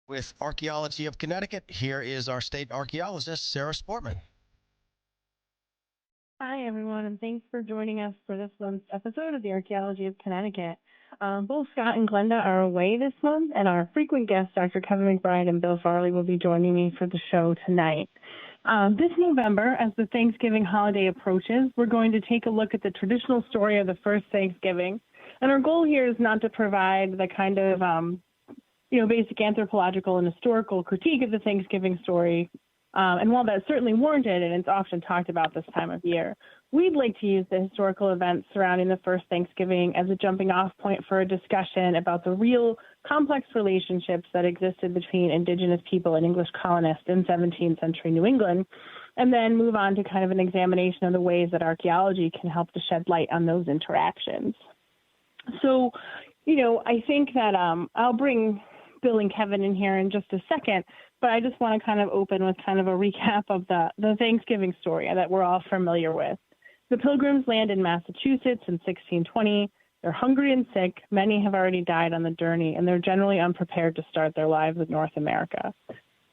With Archaeology of Connecticut, here is our state archaeologist, Sarah Sportman. Hi, everyone, and thanks for joining us for this month's episode of the Archaeology of Connecticut. Both Scott and Glenda are away this month, and our frequent guests, Dr. Kevin McBride and Bill Farley, will be joining me for the show tonight. This November, as the Thanksgiving holiday approaches, we're going to take a look at the traditional story of the first Thanksgiving. And our goal here is not to provide the kind of, basic anthropological and historical critique of the Thanksgiving story. And while that's certainly warranted and it's often talked about this time of year, we'd like to use the historical events surrounding the first Thanksgiving as a jumping off point for a discussion about the real complex relationships that existed between Indigenous people and English colonists in 17th century New England, and then move on to kind of an examination of the ways that archaeology can help to shed light on those interactions. So, I think that I'll bring Bill and Kevin in here in just a second, but I just want to kind of open with kind of a recap of the Thanksgiving story that we're all familiar with. The Pilgrims land in Massachusetts in 1620. They're hungry and sick. Many have already died on the journey, and they're generally unprepared to start their lives in North America.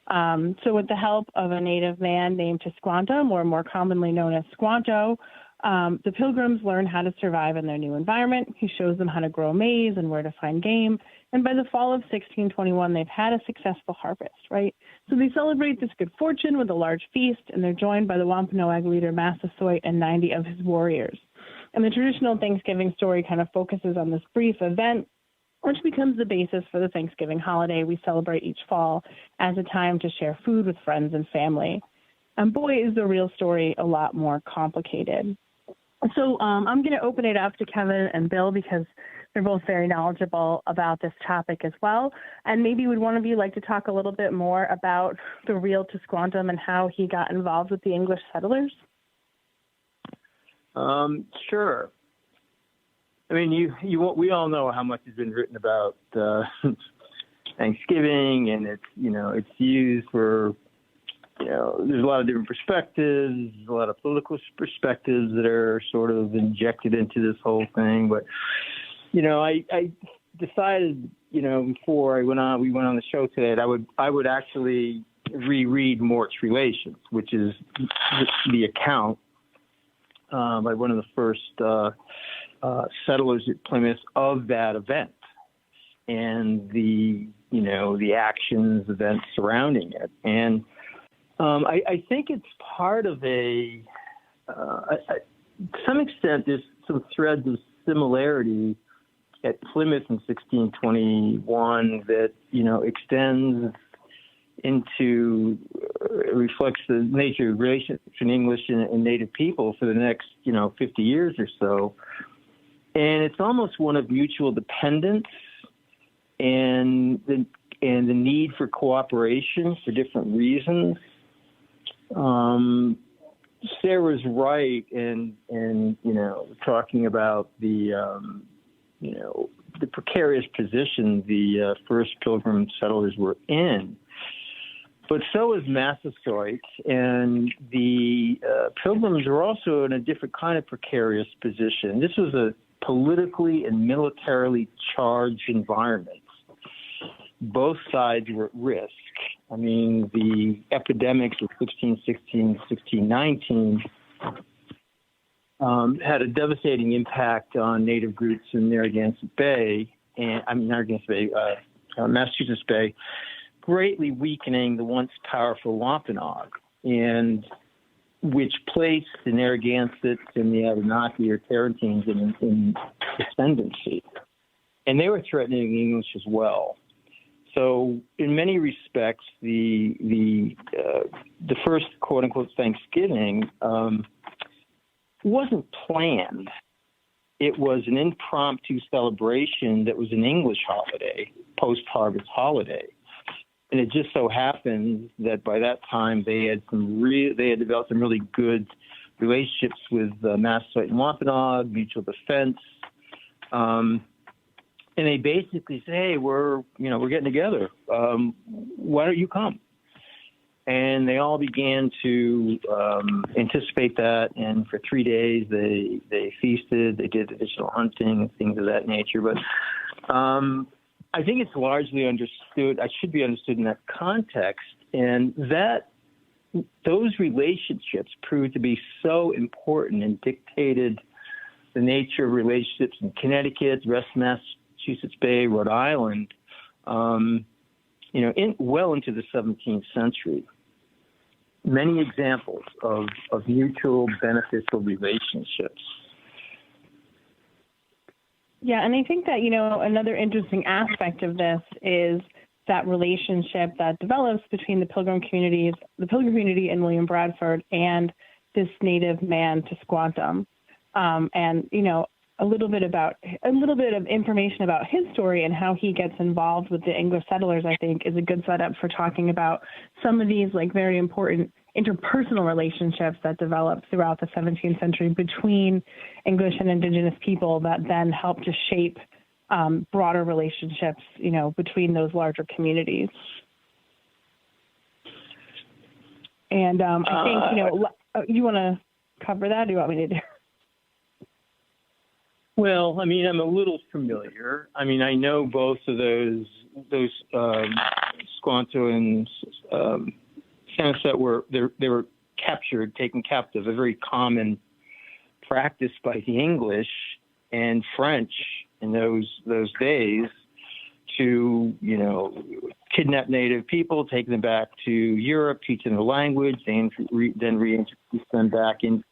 So with the help of a native man named Tisquantum, or more commonly known as Squanto, the Pilgrims learn how to survive in their new environment. He shows them how to grow maize and where to find game. And by the fall of 1621, they've had a successful harvest, right? So they celebrate this good fortune with a large feast, and they're joined by the Wampanoag leader Massasoit and 90 of his warriors. And the traditional Thanksgiving story kind of focuses on this brief event, which becomes the basis for the Thanksgiving holiday we celebrate each fall as a time to share food with friends and family. And boy, is the real story a lot more complicated. So I'm going to open it up to Kevin and Bill because they're both very knowledgeable about this topic as well. And maybe would one of you like to talk a little bit more about the real Tisquantum and how he got involved with the English settlers? Sure. I mean, we all know how much has been written about Thanksgiving, and it's used for, there's a lot of different perspectives, a lot of political perspectives that are sort of injected into this whole thing. But, I decided, before we went on the show today, that I would actually reread Mort's Relations, which is the account by one of the first settlers at Plymouth of that event and the actions, events surrounding it. And I think it's part of to some extent, there's some threads of similarity at Plymouth in 1621 that, extends into, reflects the nature of relations between English and Native people for the next, 50 years or so. And it's almost one of mutual dependence and the need for cooperation for different reasons. Sarah's right in talking about the precarious position the first Pilgrim settlers were in. But so is Massasoit, and the Pilgrims were also in a different kind of precarious position. This was a politically and militarily charged environment. Both sides were at risk. I mean, the epidemics of 1616, 1619 had a devastating impact on native groups in Narragansett Bay, Massachusetts Bay, greatly weakening the once powerful Wampanoag, and which placed the Narragansetts and the Abenaki or Tarentines in ascendancy. And they were threatening the English as well. So in many respects, the first quote unquote Thanksgiving wasn't planned. It was an impromptu celebration that was an English holiday, post-harvest holiday. And it just so happens that by that time they had developed some really good relationships with Massasoit and Wampanoag, mutual defense. And they basically say, hey, we're getting together. Why don't you come? And they all began to anticipate that. And for 3 days, they feasted. They did additional hunting and things of that nature. But I think it's largely understood. I should be understood in that context, and that those relationships proved to be so important and dictated the nature of relationships in Connecticut, West Massachusetts Bay, Rhode Island, well into the 17th century. Many examples of mutual beneficial relationships. Yeah, and I think that, another interesting aspect of this is that relationship that develops between the Pilgrim community in William Bradford and this native man Tisquantum. And, a little bit of information about his story and how he gets involved with the English settlers, I think, is a good setup for talking about some of these very important interpersonal relationships that developed throughout the 17th century between English and Indigenous people that then helped to shape broader relationships, between those larger communities. And I think, you want to cover that, or do you want me to do? Well, I'm a little familiar. I know both of those Squanto and Samoset they were captured, taken captive, a very common practice by the English and French in those days to, kidnap native people, take them back to Europe, teach them the language, then reintroduce them back into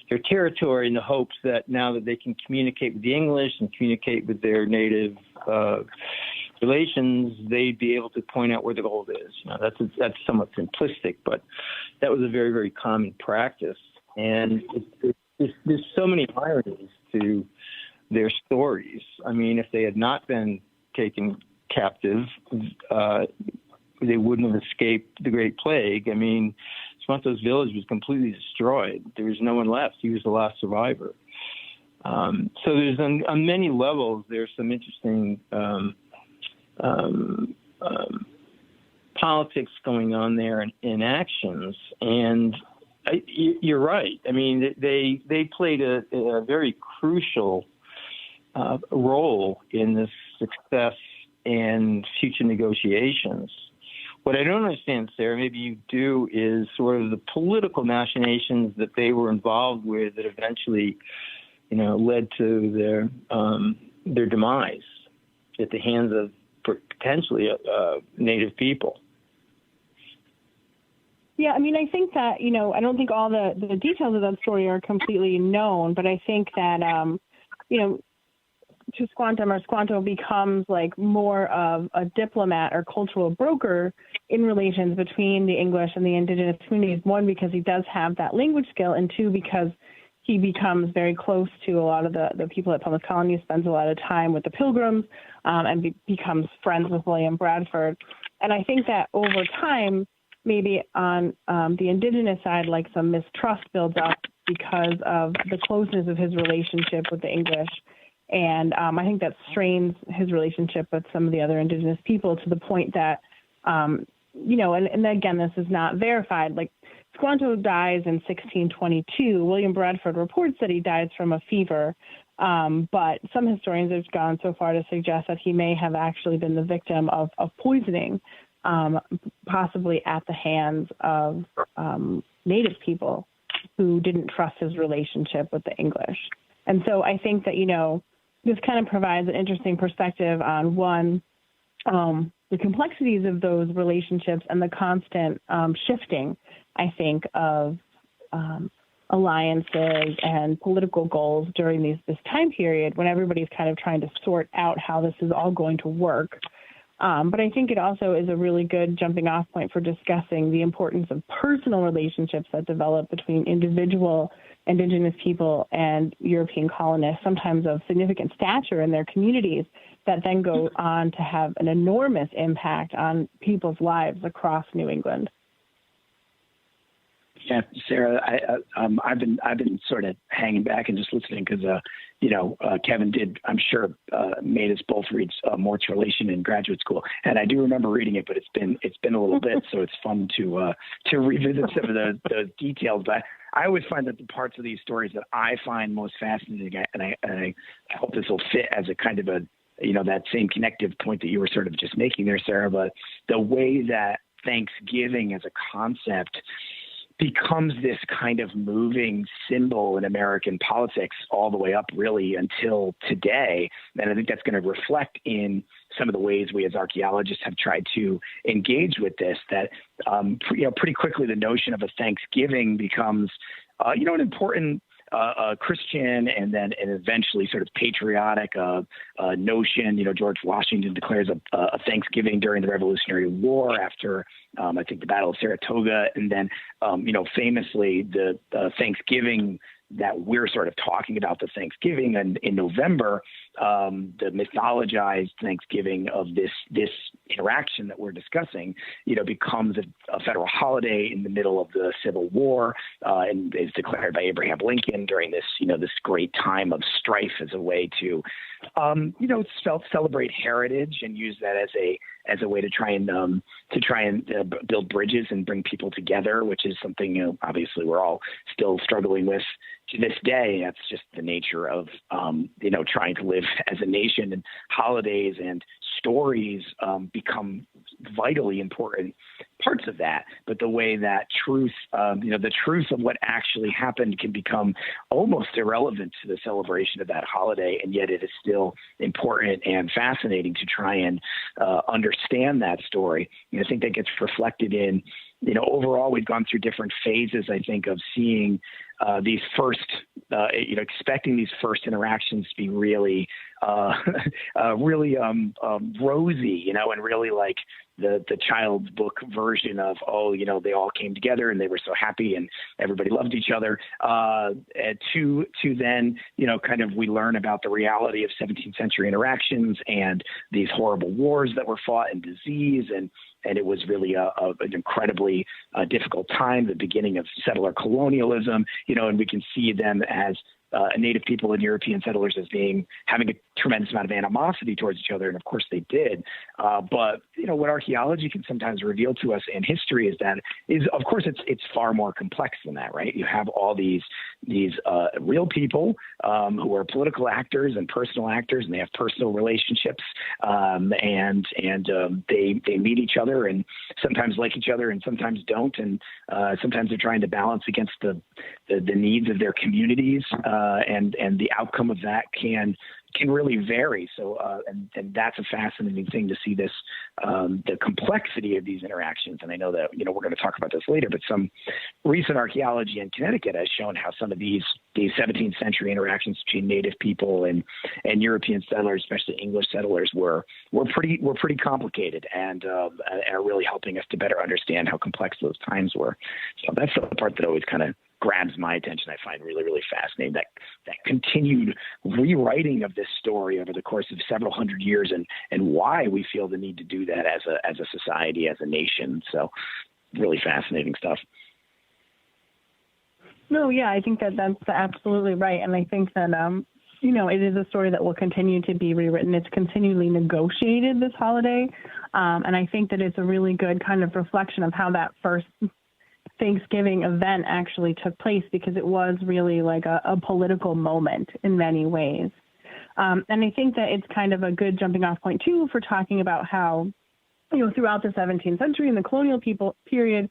their territory in the hopes that now that they can communicate with the English and communicate with their native relations, they'd be able to point out where the gold is. That's somewhat simplistic, but that was a very, very common practice. And there's so many ironies to their stories. If they had not been taken captive, they wouldn't have escaped the Great Plague. Squanto's village was completely destroyed. There was no one left. He was the last survivor. So there's on many levels, there's some interesting politics going on there in actions. And you're right. They played a very crucial role in the success and future negotiations. What I don't understand, Sarah, maybe you do, is sort of the political machinations that they were involved with that eventually, led to their demise at the hands of potentially native people. Yeah, I think that, I don't think all the details of that story are completely known, but I think that, Squanto becomes more of a diplomat or cultural broker in relations between the English and the Indigenous communities. One, because he does have that language skill, and two, because he becomes very close to a lot of the people at Plymouth Colony, spends a lot of time with the Pilgrims, and becomes friends with William Bradford. And I think that over time, maybe on the Indigenous side, some mistrust builds up because of the closeness of his relationship with the English. And I think that strains his relationship with some of the other Indigenous people to the point that, and again, this is not verified. Squanto dies in 1622. William Bradford reports that he dies from a fever, but some historians have gone so far to suggest that he may have actually been the victim of poisoning, possibly at the hands of native people who didn't trust his relationship with the English. And so I think that, this kind of provides an interesting perspective on, one, the complexities of those relationships and the constant shifting, I think, of alliances and political goals during this time period when everybody's kind of trying to sort out how this is all going to work. But I think it also is a really good jumping off point for discussing the importance of personal relationships that develop between individual Indigenous people and European colonists, sometimes of significant stature in their communities, that then go on to have an enormous impact on people's lives across New England. Yeah, Sarah, I've been sort of hanging back and just listening because, Kevin did, I'm sure, made us both read Mort's Relation in graduate school, and I do remember reading it, but it's been a little bit, so it's fun to revisit some of those details. But I always find that the parts of these stories that I find most fascinating, and I hope this will fit as a kind of a, that same connective point that you were sort of just making there, Sarah, but the way that Thanksgiving as a concept becomes this kind of moving symbol in American politics all the way up really until today. And I think that's going to reflect in some of the ways we as archaeologists have tried to engage with this, that, pretty quickly the notion of a Thanksgiving becomes, an important Christian and eventually sort of patriotic notion. George Washington declares a Thanksgiving during the Revolutionary War after, I think, the Battle of Saratoga. And then, famously, the Thanksgiving that we're sort of talking about, the Thanksgiving in November, the mythologized Thanksgiving of this interaction that we're discussing, becomes a federal holiday in the middle of the Civil War, and is declared by Abraham Lincoln during this, this great time of strife as a way to, celebrate heritage and use that as a way to try and build bridges and bring people together, which is something, obviously we're all still struggling with to this day. That's just the nature of, trying to live as a nation, and holidays and stories become vitally important parts of that. But the way that truth, the truth of what actually happened can become almost irrelevant to the celebration of that holiday. And yet it is still important and fascinating to try and understand that story. And I think that gets reflected in, overall, we've gone through different phases, I think, of seeing these first, expecting these first interactions to be really, really rosy, and really like the child's book version of, they all came together and they were so happy and everybody loved each other. To then, kind of we learn about the reality of 17th century interactions and these horrible wars that were fought and disease. And it was really an incredibly difficult time, the beginning of settler colonialism, and we can see them as Native people and European settlers as having a tremendous amount of animosity towards each other. And of course they did. But, what archaeology can sometimes reveal to us in history is of course, it's far more complex than that, right? You have all these real people who are political actors and personal actors, and they have personal relationships, and they meet each other and sometimes like each other and sometimes don't. And sometimes they're trying to balance against the needs of their communities, and the outcome of that can really vary. So, and that's a fascinating thing to see this, the complexity of these interactions. And I know that, we're going to talk about this later, but some recent archaeology in Connecticut has shown how some of these 17th century interactions between Native people and European settlers, especially English settlers, were pretty complicated, and are really helping us to better understand how complex those times were. So that's the part that always kind of grabs my attention. I find really, really fascinating that continued rewriting of this story over the course of several hundred years, and why we feel the need to do that as a society, as a nation. So really fascinating stuff. No, yeah, I think that's absolutely right. And I think that, it is a story that will continue to be rewritten. It's continually negotiated, this holiday. And I think that it's a really good kind of reflection of how that first Thanksgiving event actually took place, because it was really like a political moment in many ways. And I think that it's kind of a good jumping off point too for talking about how, throughout the 17th century and the colonial period,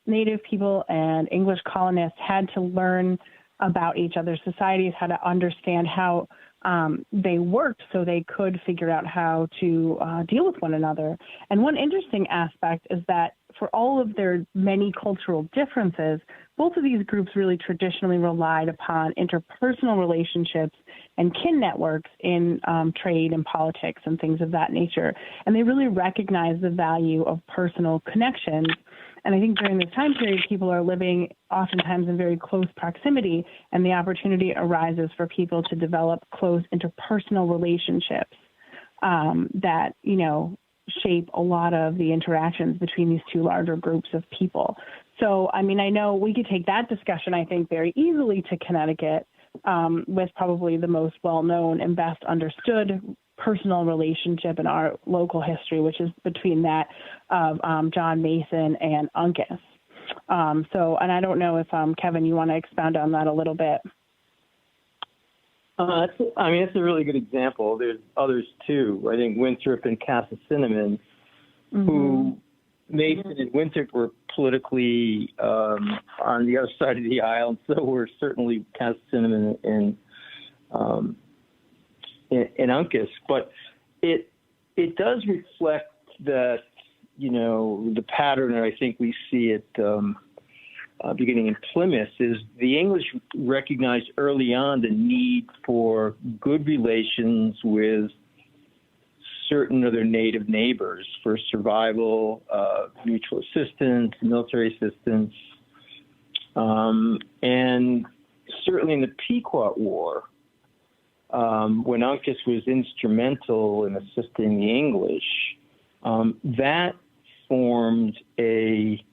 Native people and English colonists had to learn about each other's societies, how to understand how they worked, so they could figure out how to deal with one another. And one interesting aspect is that for all of their many cultural differences, both of these groups really traditionally relied upon interpersonal relationships and kin networks in trade and politics and things of that nature. And they really recognize the value of personal connections. And I think during this time period, people are living oftentimes in very close proximity, and the opportunity arises for people to develop close interpersonal relationships that, shape a lot of the interactions between these two larger groups of people. So, I know we could take that discussion, I think, very easily to Connecticut, with probably the most well-known and best understood personal relationship in our local history, which is between that of John Mason and Uncas. And I don't know if, Kevin, you want to expound on that a little bit. It's a really good example. There's others too. I think Winthrop and Casa Cinnamon, who Mason and Winthrop were politically on the other side of the aisle, and so were certainly Casa Cinnamon and Uncas. But it does reflect that, the pattern that I think we see at beginning in Plymouth is the English recognized early on the need for good relations with certain of their native neighbors for survival, mutual assistance, military assistance. And certainly in the Pequot War, when Uncas was instrumental in assisting the English, that formed a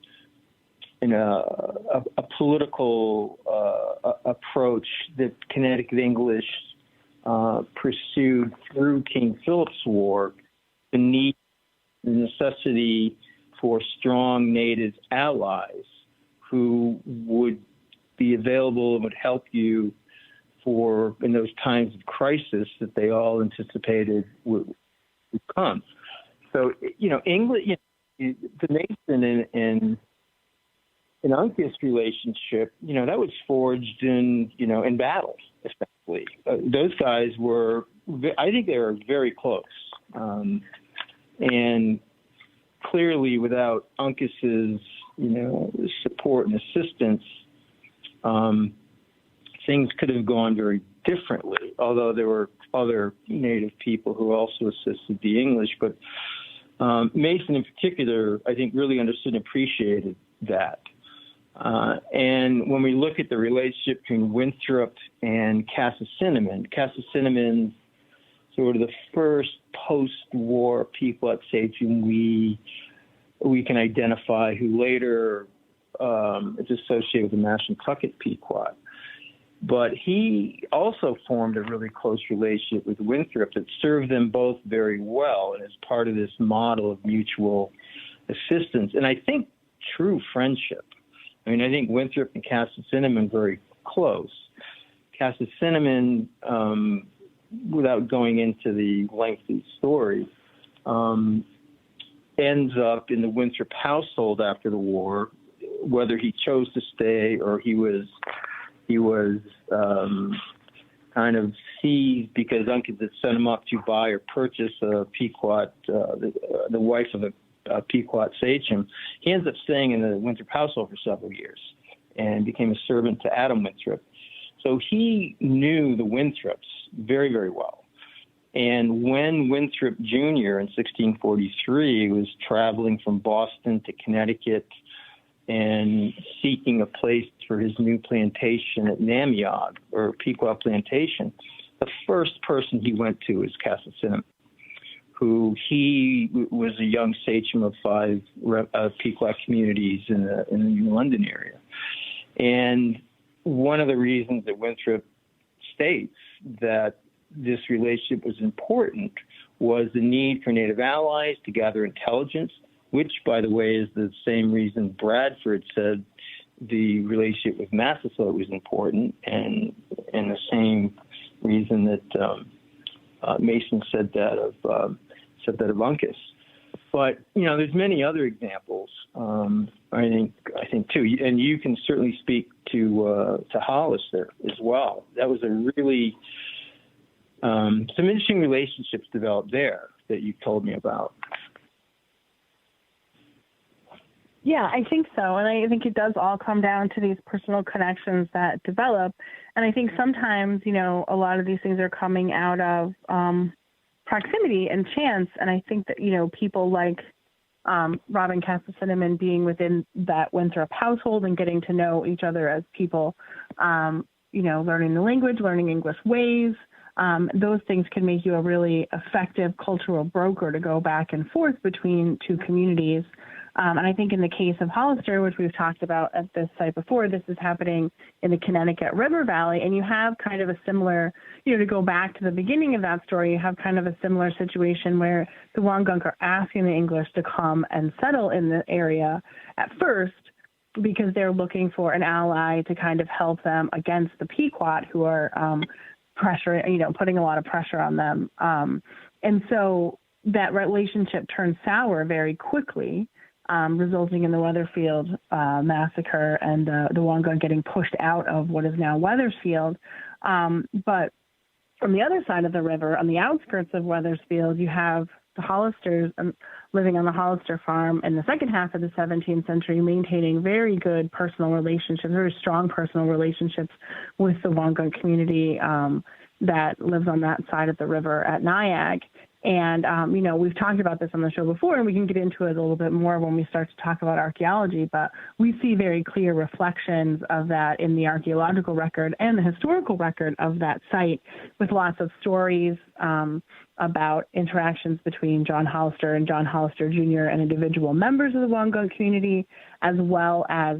political approach that Connecticut English pursued through King Philip's War, the necessity for strong native allies who would be available and would help you in those times of crisis that they all anticipated would come. So, England, the Mason and Uncas relationship, that was forged in battle, especially. Those guys I think they were very close. And clearly without Uncas's, support and assistance, things could have gone very differently, although there were other native people who also assisted the English. But Mason in particular, I think, really understood and appreciated that. And when we look at the relationship between Winthrop and Casa Cinnamon sort of the first post-war Pequot sachem we can identify, who later is associated with the Mashantucket Pequot. But he also formed a really close relationship with Winthrop that served them both very well and is part of this model of mutual assistance. And I think true friendship. I think Winthrop and Casa Cinnamon very close. Casa Cinnamon, without going into the lengthy story, ends up in the Winthrop household after the war, whether he chose to stay or he was kind of seized because Uncas had sent him up to buy or purchase a Pequot, the wife of a Pequot sachem. He ends up staying in the Winthrop household for several years and became a servant to Adam Winthrop. So he knew the Winthrops very, very well. And when Winthrop Jr. in 1643 was traveling from Boston to Connecticut and seeking a place for his new plantation at Nameog, or Pequot Plantation, the first person he went to was Casa Cinnamon, who he was a young sachem of 5 Pequot communities in the New London area. And one of the reasons that Winthrop states that this relationship was important was the need for native allies to gather intelligence, which, by the way, is the same reason Bradford said the relationship with Massasoit was important, and the same reason that Mason said that of Uncas. But there's many other examples. I think too, and you can certainly speak to Hollister as well. That was a really some interesting relationships developed there that you told me about. Yeah, I think so. And I think it does all come down to these personal connections that develop. And I think sometimes, a lot of these things are coming out of proximity and chance. And I think that, people like Rob and Casa Cinnamon being within that Winthrop household and getting to know each other as people, learning the language, learning English ways, those things can make you a really effective cultural broker to go back and forth between two communities. And I think in the case of Hollister, which we've talked about at this site before, this is happening in the Connecticut River Valley. And you have kind of a similar, to go back to the beginning of that story, you have kind of a similar situation where the Wangunk are asking the English to come and settle in the area at first. because they're looking for an ally to kind of help them against the Pequot, who are putting a lot of pressure on them. And so that relationship turned sour very quickly, resulting in the Wethersfield massacre and the Wonga getting pushed out of what is now Wethersfield. But from the other side of the river, on the outskirts of Wethersfield, you have the Hollisters living on the Hollister farm in the second half of the 17th century, maintaining very good personal relationships, very strong personal relationships with the Wonga community that lives on that side of the river at Niag. And, we've talked about this on the show before, and we can get into it a little bit more when we start to talk about archaeology, but we see very clear reflections of that in the archaeological record and the historical record of that site, with lots of stories about interactions between John Hollister and John Hollister Jr. and individual members of the Wonga community, as well as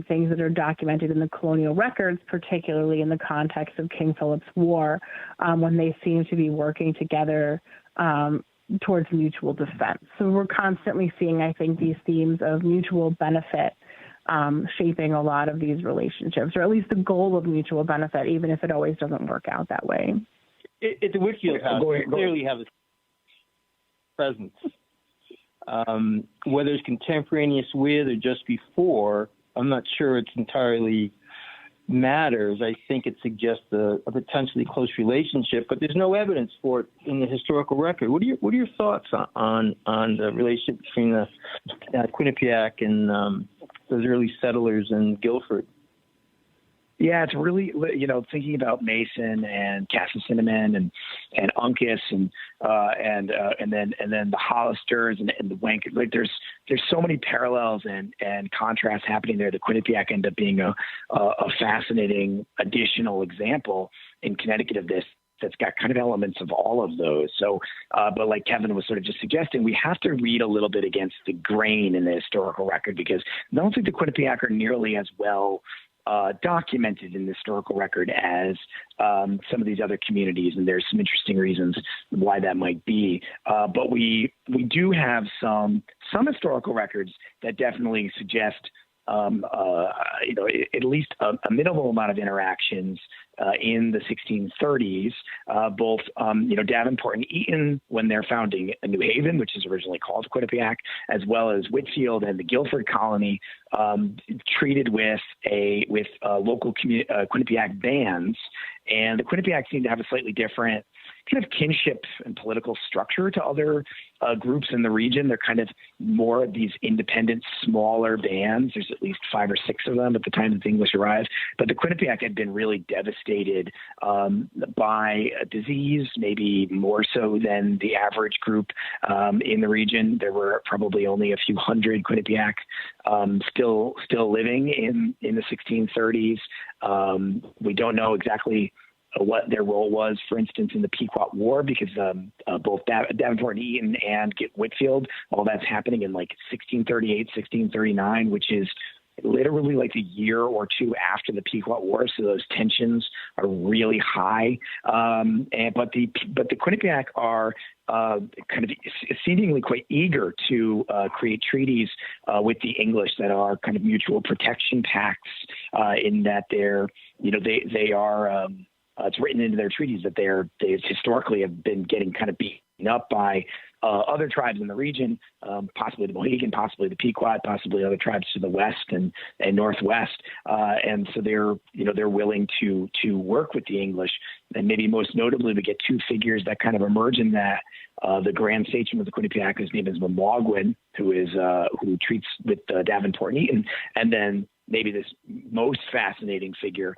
things that are documented in the colonial records, particularly in the context of King Philip's War, when they seem to be working together towards mutual defense. So we're constantly seeing, I think, these themes of mutual benefit shaping a lot of these relationships, or at least the goal of mutual benefit, even if it always doesn't work out that way. At the Whitfield House, they clearly have a presence. Whether it's contemporaneous with or just before, I'm not sure it's entirely matters. I think it suggests a potentially close relationship, but there's no evidence for it in the historical record. What are your thoughts on the relationship between the Quinnipiac and those early settlers in Guilford? Yeah, it's really, thinking about Mason and Castle Cinnamon and Uncas and then the Hollisters and the Wank. Like there's so many parallels and contrasts happening there. The Quinnipiac ended up being a fascinating additional example in Connecticut of this that's got kind of elements of all of those. So, but like Kevin was sort of just suggesting, we have to read a little bit against the grain in the historical record, because I don't think the Quinnipiac are nearly as well documented in the historical record as some of these other communities, and there's some interesting reasons why that might be. But we do have some historical records that definitely suggest at least a minimal amount of interactions in the 1630s, both, Davenport and Eaton, when they're founding New Haven, which is originally called Quinnipiac, as well as Whitfield and the Guilford colony, treated with local Quinnipiac bands. And the Quinnipiac seem to have a slightly different kind of kinship and political structure to other groups in the region. They're kind of more of these independent, smaller bands. There's at least 5 or 6 of them at the time that the English arrived. But the Quinnipiac had been really devastated by a disease, maybe more so than the average group in the region. There were probably only a few hundred Quinnipiac still living in the 1630s. We don't know exactly what their role was, for instance, in the Pequot War, because both Davenport and Eaton and Whitfield, all that's happening in like 1638, 1639, which is literally like a year or two after the Pequot War. So those tensions are really high. But the Quinnipiac are kind of seemingly quite eager to create treaties with the English that are kind of mutual protection pacts, in that they are. It's written into their treaties that they historically have been getting kind of beaten up by other tribes in the region, possibly the Mohegan, possibly the Pequot, possibly other tribes to the west and northwest, and so they're willing to work with the English. And maybe most notably, we get 2 figures that kind of emerge in that. The Grand Sachem of the Quinnipiac, his name is Mamawgwin, who treats with Davenport and Eaton, and then maybe this most fascinating figure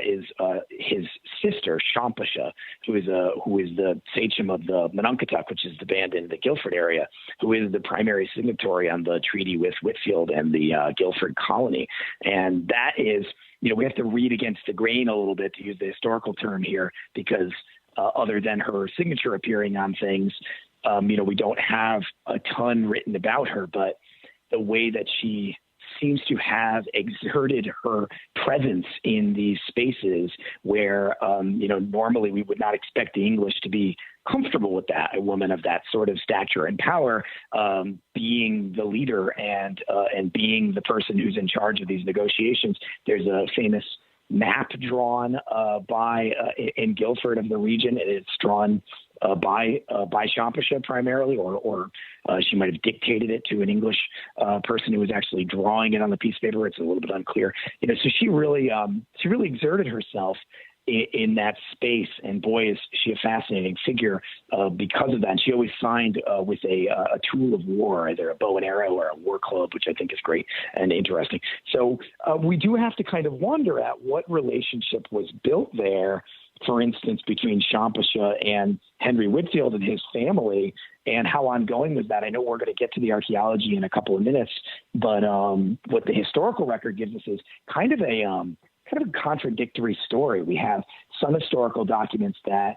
is his sister Shampasha, who is the sachem of the Monunkatuck, which is the band in the Guilford area, who is the primary signatory on the treaty with Whitfield and the Guilford colony. And that is, we have to read against the grain a little bit, to use the historical term here, because other than her signature appearing on things, we don't have a ton written about her, but the way that she seems to have exerted her presence in these spaces where, normally we would not expect the English to be comfortable with that, a woman of that sort of stature and power being the leader and being the person who's in charge of these negotiations. There's a famous map drawn in Guilford of the region, and it's drawn by Champasha primarily, or she might have dictated it to an English person who was actually drawing it on the piece of paper. It's a little bit unclear, so she really exerted herself in that space, and boy, is she a fascinating figure because of that. And she always signed with a tool of war, either a bow and arrow or a war club, which I think is great and interesting. So we do have to kind of wonder at what relationship was built there, for instance, between Champasha and Henry Whitfield and his family, and how ongoing was that? I know we're going to get to the archaeology in a couple of minutes, but what the historical record gives us is kind of a contradictory story. We have some historical documents that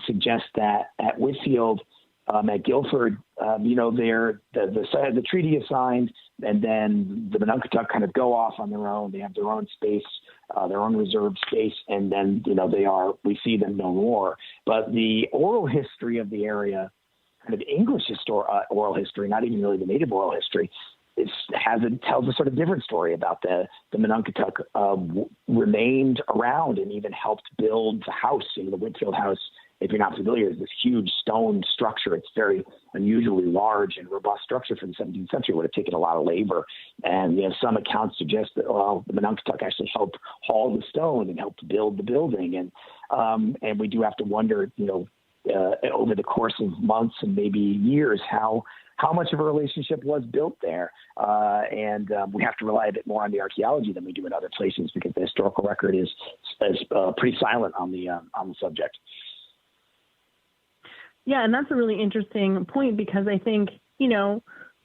suggest that at Whitfield, at Guilford, the treaty is signed, and then the Monunketuk kind of go off on their own. They have their own space, their own reserved space, and then we see them no more. But the oral history of the area, kind of English oral history, not even really the native oral history, tells a sort of different story about the Monunketuk remained around and even helped build the house. The Whitfield House, if you're not familiar, is this huge stone structure. It's very unusually large and robust structure for the 17th century. It would have taken a lot of labor. And some accounts suggest that, the Monunketuk actually helped haul the stone and helped build the building. And we do have to wonder, over the course of months and maybe years, how much of a relationship was built there. And we have to rely a bit more on the archaeology than we do in other places, because the historical record is pretty silent on the subject. Yeah, and that's a really interesting point, because I think,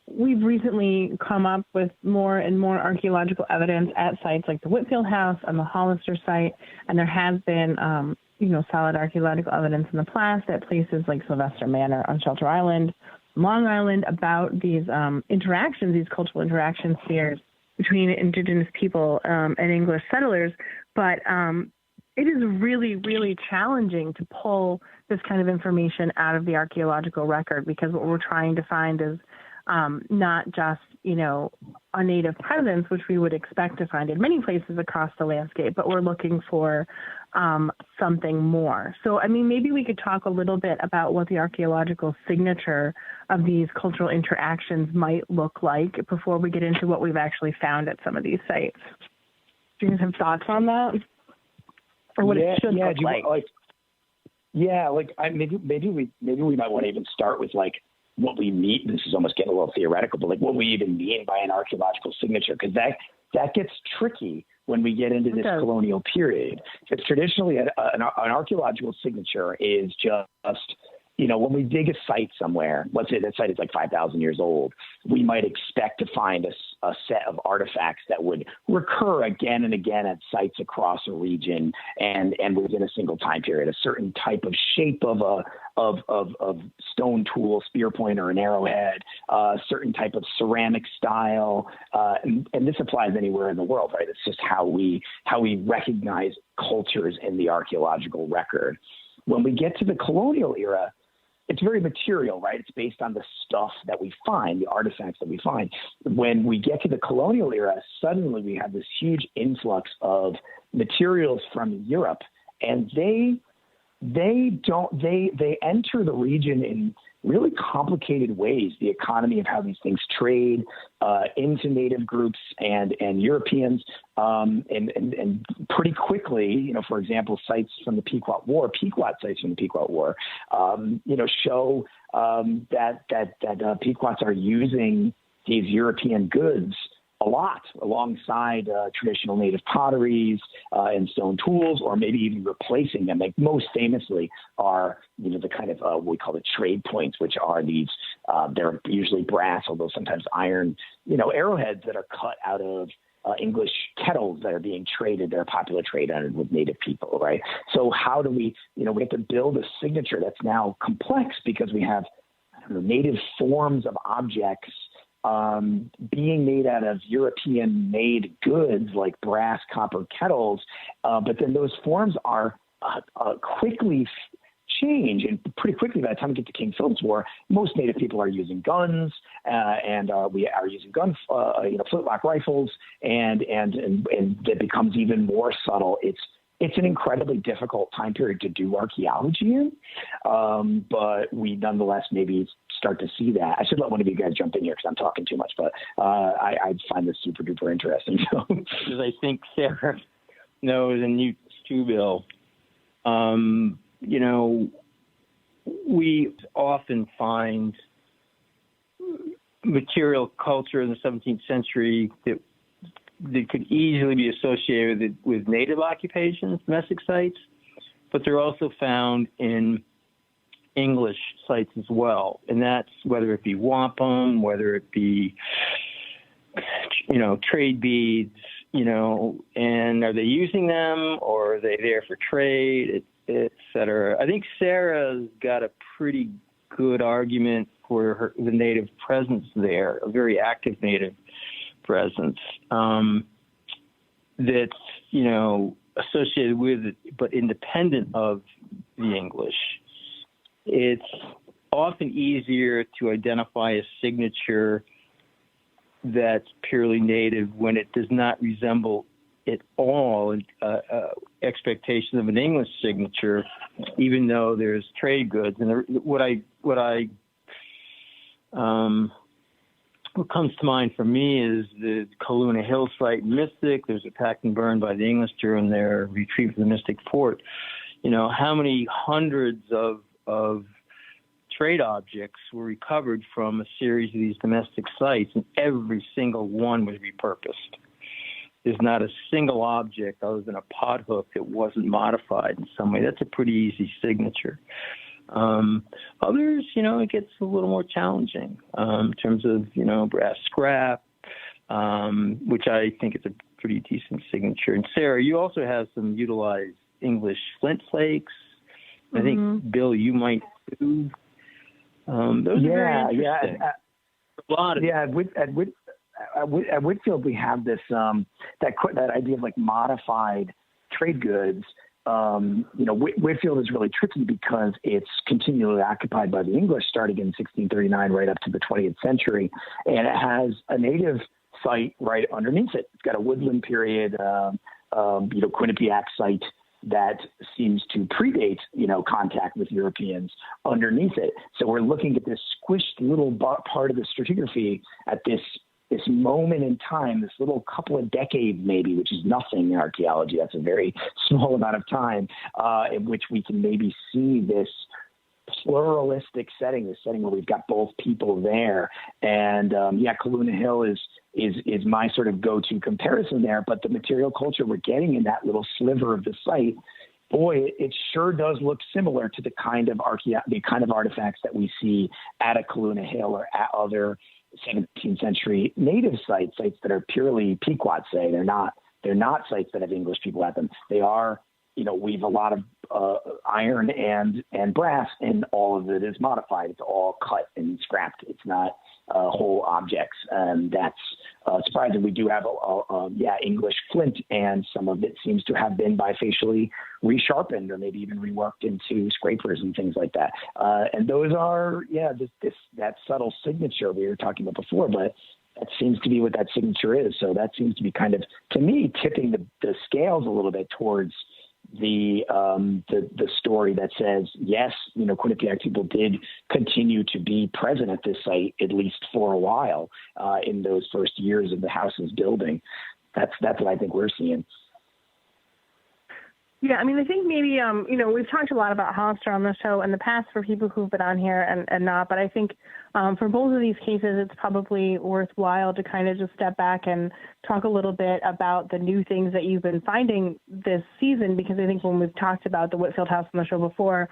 we've recently come up with more and more archaeological evidence at sites like the Whitfield House and the Hollister Site, and there has been, solid archaeological evidence in the past at places like Sylvester Manor on Shelter Island, Long Island, about these interactions, these cultural interaction spheres between Indigenous people and English settlers. But it is really, really challenging to pull this kind of information out of the archaeological record, because what we're trying to find is not just, a native presence, which we would expect to find in many places across the landscape, but we're looking for something more. So, maybe we could talk a little bit about what the archaeological signature of these cultural interactions might look like before we get into what we've actually found at some of these sites. Do you guys have thoughts on that? Or what it should look like? Maybe we might want to even start with what we mean. This is almost getting a little theoretical, but what we even mean by an archaeological signature, because that gets tricky when we get into this colonial period. Because traditionally, an archaeological signature is just, when we dig a site somewhere, let's say that site is 5,000 years old, we might expect to find a set of artifacts that would recur again and again at sites across a region and within a single time period. A certain type of shape of stone tool, spear point, or an arrowhead, a certain type of ceramic style, and this applies anywhere in the world, right? It's just how we recognize cultures in the archaeological record. When we get to the colonial era, it's very material, right? It's based on the stuff that we find, the artifacts that we find. When we get to the colonial era, suddenly we have this huge influx of materials from Europe, and they enter the region in really complicated ways. The economy of how these things trade into native groups and Europeans, and pretty quickly, for example, sites from the Pequot sites from the Pequot War, show that Pequots are using these European goods a lot alongside traditional native potteries and stone tools, or maybe even replacing them. Most famously are, the kind of what we call the trade points, which are these, they're usually brass, although sometimes iron, arrowheads that are cut out of English kettles that are being traded. They're a popular trade with native people, right? So how do we have to build a signature that's now complex, because we have native forms of objects being made out of European-made goods like brass, copper kettles, but then those forms are quickly change, and pretty quickly by the time we get to King Philip's War, most Native people are using guns, and we are using flintlock rifles, and it becomes even more subtle. It's an incredibly difficult time period to do archaeology in, but we nonetheless maybe start to see that. I should let one of you guys jump in here because I'm talking too much, but I find this super duper interesting. As I think Sarah knows, and you too, Bill, we often find material culture in the 17th century that could easily be associated with native occupations, domestic sites, but they're also found in English sites as well. And that's whether it be wampum, whether it be, trade beads, and are they using them or are they there for trade, et cetera. I think Sarah's got a pretty good argument for the native presence there, a very active native presence that's, associated with it, but independent of the English. It's often easier to identify a signature that's purely native when it does not resemble at all expectation of an English signature, even though there's trade goods. And what comes to mind for me is the Kaluna Hill site in Mystic. There's attacked and burned by the English during their retreat from the Mystic Fort. How many hundreds of trade objects were recovered from a series of these domestic sites, and every single one was repurposed. There's not a single object other than a pot hook that wasn't modified in some way. That's a pretty easy signature. Others, it gets a little more challenging in terms of, brass scrap, which I think is a pretty decent signature. And Sarah, you also have some utilized English flint flakes. I think, Bill, you might too. Those are very interesting. At Whitfield, we have this that idea of like modified trade goods. Whitfield is really tricky because it's continually occupied by the English starting in 1639 right up to the 20th century, and it has a native site right underneath it. It's got a woodland period, Quinnipiac site that seems to predate, contact with Europeans underneath it. So we're looking at this squished little part of the stratigraphy at this moment in time, this little couple of decades maybe, which is nothing in archaeology. That's a very small amount of time in which we can maybe see this pluralistic setting, this setting where we've got both people there. And Kaluna Hill is my sort of go-to comparison there. But the material culture we're getting in that little sliver of the site, boy, it sure does look similar to the kind of artifacts that we see at a Kaluna Hill or at other 17th century native sites that are purely Pequot, say. They're not sites that have English people at them. They are, we've a lot of iron and brass, and all of it is modified. It's all cut and scrapped. It's not whole objects. And that's surprising. We do have English flint, and some of it seems to have been bifacially resharpened or maybe even reworked into scrapers and things like that. And those are, that subtle signature we were talking about before, but that seems to be what that signature is. So that seems to be kind of, to me, tipping the scales a little bit towards the story that says, yes, Quinnipiac people did continue to be present at this site, at least for a while, in those first years of the house's building. That's what I think we're seeing. Yeah, I think maybe, we've talked a lot about Hollister on the show in the past for people who've been on here and not, but I think for both of these cases, it's probably worthwhile to kind of just step back and talk a little bit about the new things that you've been finding this season, because I think when we've talked about the Whitfield House on the show before,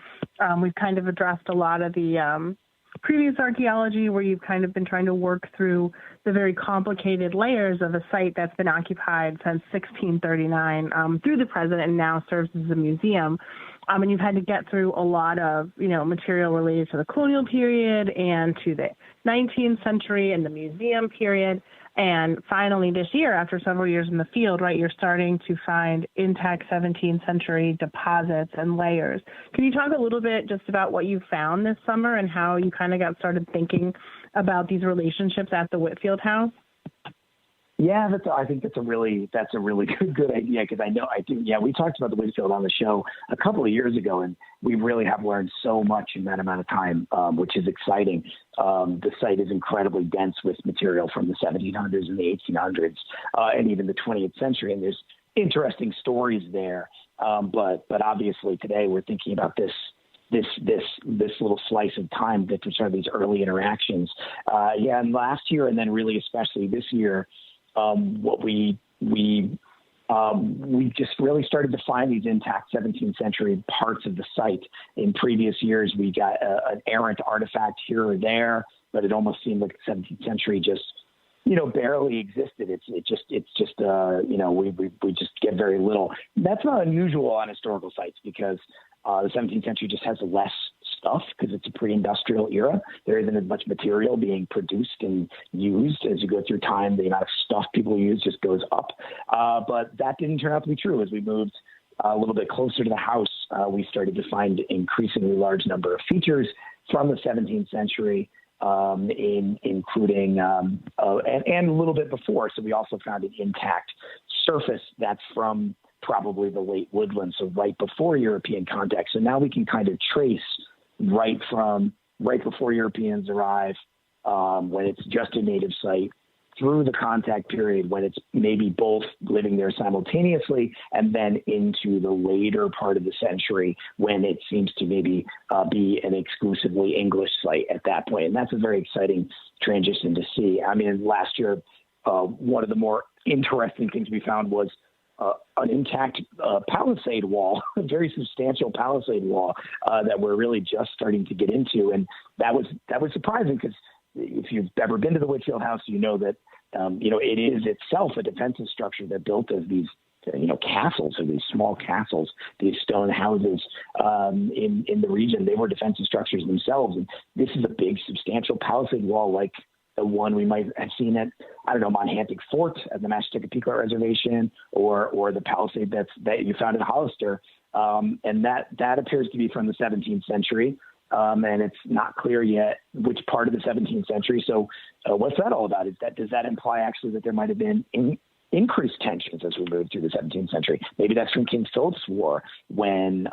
we've kind of addressed a lot of the previous archaeology where you've kind of been trying to work through the very complicated layers of a site that's been occupied since 1639 through the present and now serves as a museum. And you've had to get through a lot of, material related to the colonial period and to the 19th century and the museum period. And finally this year, after several years in the field, right, you're starting to find intact 17th century deposits and layers. Can you talk a little bit just about what you found this summer and how you kind of got started thinking about these relationships at the Whitfield House? Yeah, I think that's a really good idea, because I do. Yeah, we talked about the Whitfield on the show a couple of years ago, and we really have learned so much in that amount of time, which is exciting. The site is incredibly dense with material from the 1700s and the 1800s, and even the 20th century, and there's interesting stories there. But obviously today we're thinking about this little slice of time that was sort of these early interactions. And last year, and then really especially this year. What we just really started to find these intact 17th century parts of the site. In previous years, we got an errant artifact here or there, but it almost seemed like the 17th century just, barely existed. We just get very little. That's not unusual on historical sites, because the 17th century just has less stuff because it's a pre-industrial era. There isn't as much material being produced and used. As you go through time, the amount of stuff people use just goes up. But that didn't turn out to be true. As we moved a little bit closer to the house, we started to find increasingly large number of features from the 17th century, including and a little bit before. So we also found an intact surface that's from probably the late woodlands, so right before European contact. So now we can kind of trace right before Europeans arrive, when it's just a native site, through the contact period when it's maybe both living there simultaneously, and then into the later part of the century when it seems to maybe be an exclusively English site at that point. And that's a very exciting transition to see. I mean, last year, one of the more interesting things we found was an intact palisade wall, a very substantial palisade wall that we're really just starting to get into. And that was surprising, because if you've ever been to the Whitfield House, you know that, it is itself a defensive structure that built as these, castles, or these small castles, these stone houses in the region. They were defensive structures themselves. And this is a big, substantial palisade wall, like the one we might have seen at, Monhantic Fort at the Massachusetts Pequot Reservation, or the palisade that you found at Hollister. And that appears to be from the 17th century. And it's not clear yet which part of the 17th century. So what's that all about? Does that imply actually that there might have been increased tensions as we moved through the 17th century? Maybe that's from King Philip's War, when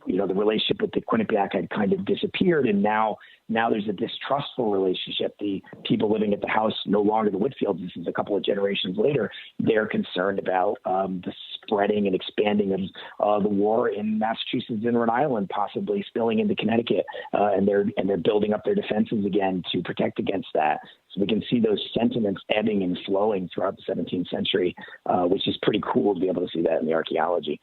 the relationship with the Quinnipiac had kind of disappeared, and now there's a distrustful relationship. The people living at the house, no longer the Whitfields, this is a couple of generations later, they're concerned about the spreading and expanding of the war in Massachusetts and Rhode Island, possibly spilling into Connecticut, and they're building up their defenses again to protect against that. So we can see those sentiments ebbing and flowing throughout the 17th century, which is pretty cool to be able to see that in the archaeology.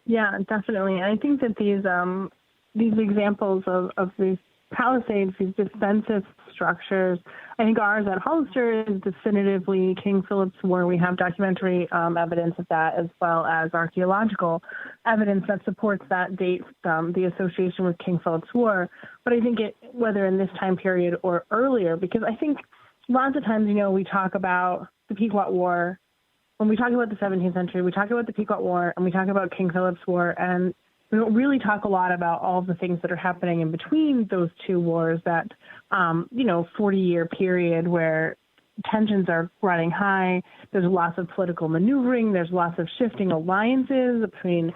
Yeah, definitely. And I think that these examples of these palisades, these defensive structures, I think ours at Hollister is definitively King Philip's War. We have documentary evidence of that, as well as archaeological evidence that supports that date, the association with King Philip's War. But I think whether in this time period or earlier, because I think lots of times, we talk about the Pequot War. When we talk about the 17th century, we talk about the Pequot War, and we talk about King Philip's War, and we don't really talk a lot about all of the things that are happening in between those two wars, that, 40-year period where tensions are running high. There's lots of political maneuvering. There's lots of shifting alliances between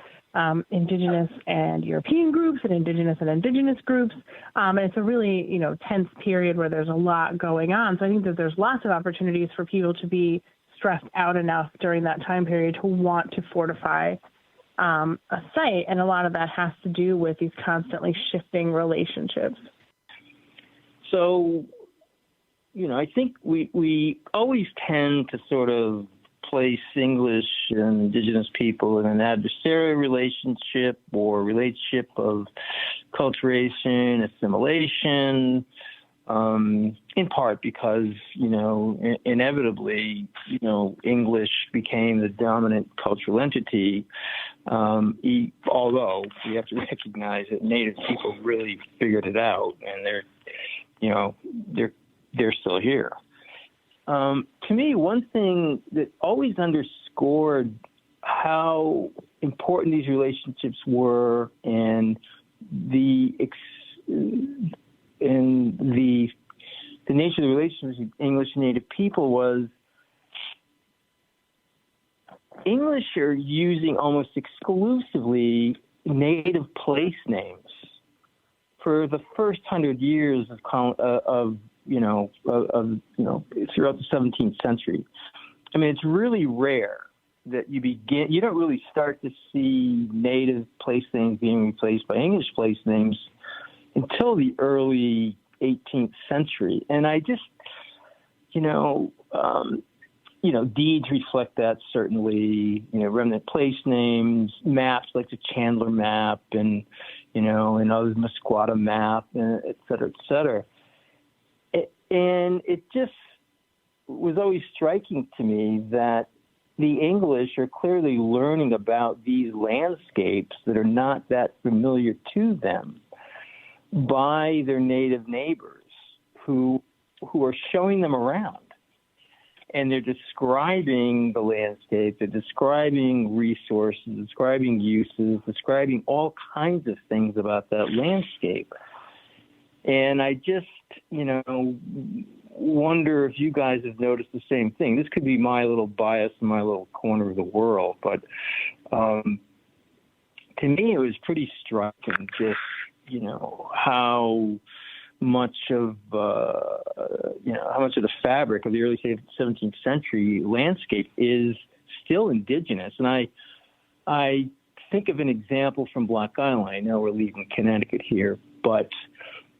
Indigenous and European groups and Indigenous groups. And it's a really, tense period where there's a lot going on. So I think that there's lots of opportunities for people to be stressed out enough during that time period to want to fortify a site, and a lot of that has to do with these constantly shifting relationships. So, I think we always tend to sort of place English and Indigenous people in an adversarial relationship, or relationship of culturation, assimilation, in part because, inevitably, English became the dominant cultural entity. Although we have to recognize that Native people really figured it out, and they're still here. To me, one thing that always underscored how important these relationships were and the nature of the relationships with English and Native people was English are using almost exclusively Native place names for the first 100 years throughout the 17th century. I mean, it's really rare that you don't really start to see Native place names being replaced by English place names until the early 18th century. And I just, deeds reflect that, certainly, remnant place names, maps like the Chandler map and others, Musquata map, et cetera, et cetera. And it just was always striking to me that the English are clearly learning about these landscapes that are not that familiar to them by their native neighbors who are showing them around. And they're describing the landscape, they're describing resources, describing uses, describing all kinds of things about that landscape. And I just, wonder if you guys have noticed the same thing. This could be my little bias in my little corner of the world, but to me it was pretty striking just, how much of the fabric of the early 17th century landscape is still indigenous. And I think of an example from Block Island. I know we're leaving Connecticut here, but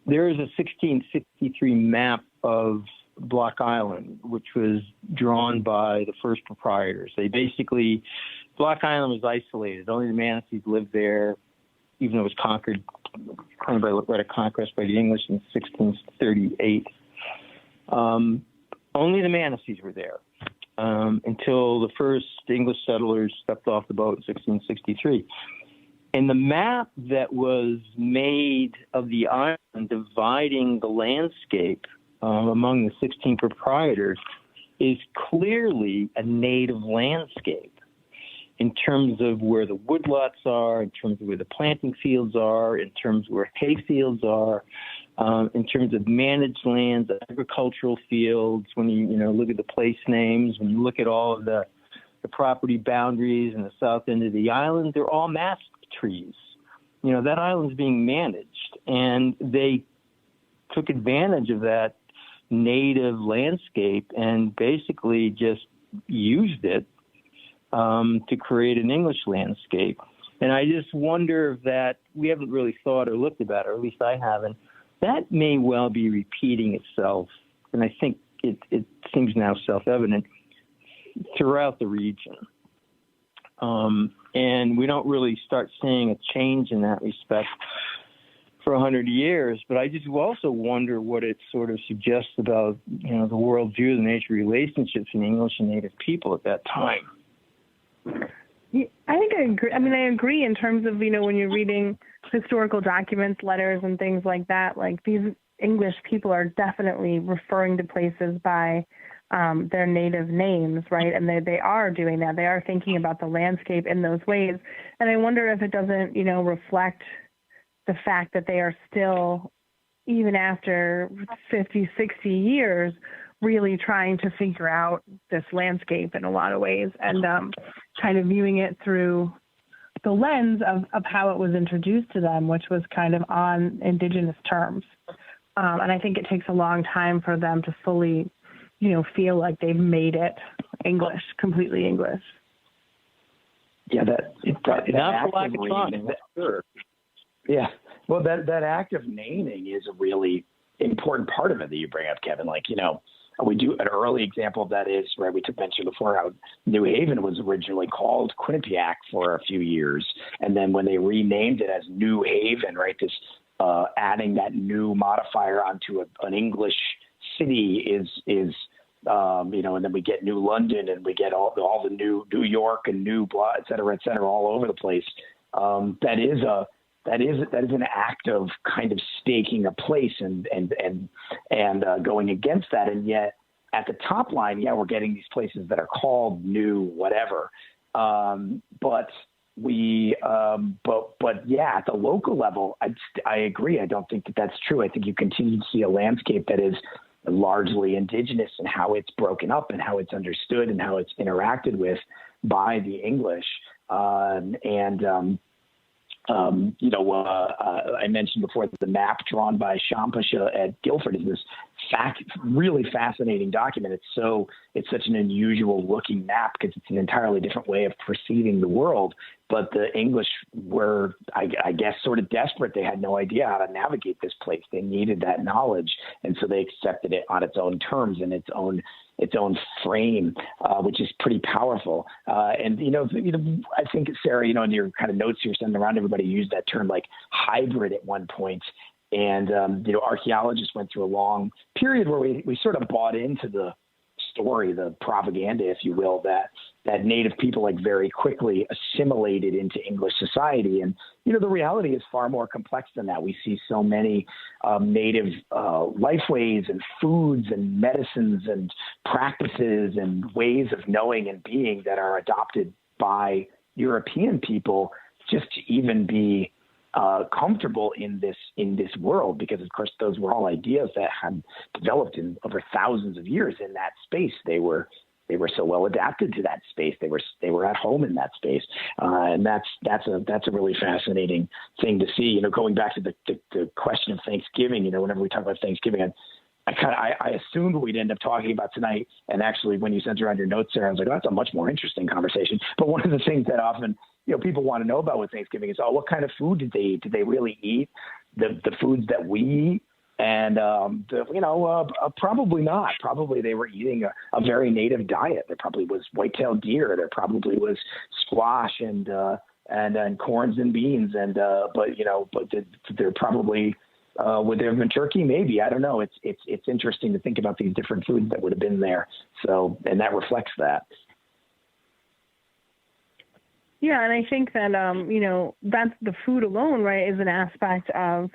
there is a 1663 map of Block Island, which was drawn by the first proprietors. Block Island was isolated. Only the Manatees lived there, even though it was conquered, claimed by right of conquest by the English in 1638. Only the Manatees were there until the first English settlers stepped off the boat in 1663. And the map that was made of the island dividing the landscape among the 16 proprietors is clearly a native landscape in terms of where the woodlots are, in terms of where the planting fields are, in terms of where hay fields are, in terms of managed lands, agricultural fields. When you look at the place names, when you look at all of the property boundaries in the south end of the island, they're all mast trees. That island's being managed, and they took advantage of that native landscape and basically just used it to create an English landscape. And I just wonder that we haven't really thought or looked about it, or at least I haven't. That may well be repeating itself, and I think it seems now self-evident throughout the region. And we don't really start seeing a change in that respect for 100 years. But I just also wonder what it sort of suggests about, the worldview, the nature of relationships in English and Native people at that time. Yeah, I think I agree. I mean, I agree in terms of, when you're reading historical documents, letters, and things like that, like these English people are definitely referring to places by their native names, right? And they are doing that. They are thinking about the landscape in those ways. And I wonder if it doesn't, reflect the fact that they are still, even after 50, 60 years, really trying to figure out this landscape in a lot of ways and kind of viewing it through the lens of how it was introduced to them, which was kind of on indigenous terms. And I think it takes a long time for them to fully, feel like they've made it English, completely English. Yeah, that not for lack of trying. Sure. Yeah, well, that act of naming is a really important part of it that you bring up, Kevin. Like, we do an early example of that is, right, we mentioned before how New Haven was originally called Quinnipiac for a few years. And then when they renamed it as New Haven, right, this adding that new modifier onto an English city is and then we get New London and we get all the New York and New blah, et cetera, all over the place. That is an act of kind of staking a place and going against that. And yet at the top line, we're getting these places that are called new whatever. But at the local level, I agree. I don't think that that's true. I think you continue to see a landscape that is largely indigenous in how it's broken up and how it's understood and how it's interacted with by the English. I mentioned before that the map drawn by Champasha at Guilford is this really fascinating document. It's such an unusual looking map because it's an entirely different way of perceiving the world. But the English were, I guess, sort of desperate. They had no idea how to navigate this place. They needed that knowledge, and so they accepted it on its own terms and its own frame, which is pretty powerful. I think, Sarah, in your kind of notes you're sending around, everybody used that term like hybrid at one point. And, archaeologists went through a long period where we sort of bought into the story, the propaganda, if you will, that Native people very quickly assimilated into English society. And, the reality is far more complex than that. We see so many Native lifeways and foods and medicines and practices and ways of knowing and being that are adopted by European people just to even be comfortable in this world, because of course those were all ideas that had developed in over thousands of years in that space. They were so well adapted to that space. They were at home in that space, and that's a really fascinating thing to see. Going back to the question of Thanksgiving. Whenever we talk about Thanksgiving, I assumed we'd end up talking about tonight. And actually, when you sent around your notes there, I was like, oh, that's a much more interesting conversation. But one of the things that often people want to know about with Thanksgiving is, what kind of food did they eat? Did they really eat the foods that we eat? And, probably not. Probably they were eating a very native diet. There probably was white-tailed deer. There probably was squash and corns and beans. But there probably would there have been turkey? Maybe. I don't know. It's interesting to think about these different foods that would have been there. So, and that reflects that. Yeah, and I think that, that's the food alone, right, is an aspect of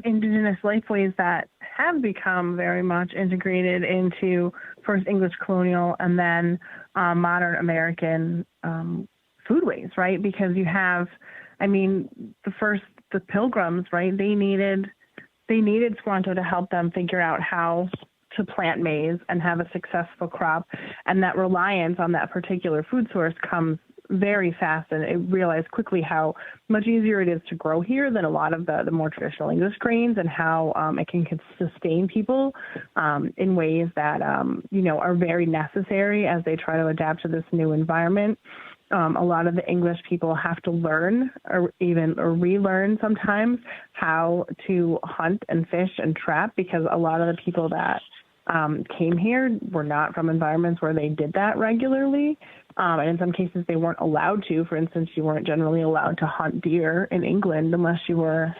Indigenous lifeways that have become very much integrated into first English colonial and then modern American foodways, right? Because you have, the Pilgrims, right, they needed Squanto to help them figure out how to plant maize and have a successful crop, and that reliance on that particular food source comes very fast, and it realized quickly how much easier it is to grow here than a lot of the more traditional English grains, and how it can sustain people in ways that are very necessary as they try to adapt to this new environment. A lot of the English people have to learn or relearn sometimes how to hunt and fish and trap, because a lot of the people that came here were not from environments where they did that regularly. And in some cases, they weren't allowed to. For instance, you weren't generally allowed to hunt deer in England unless you were,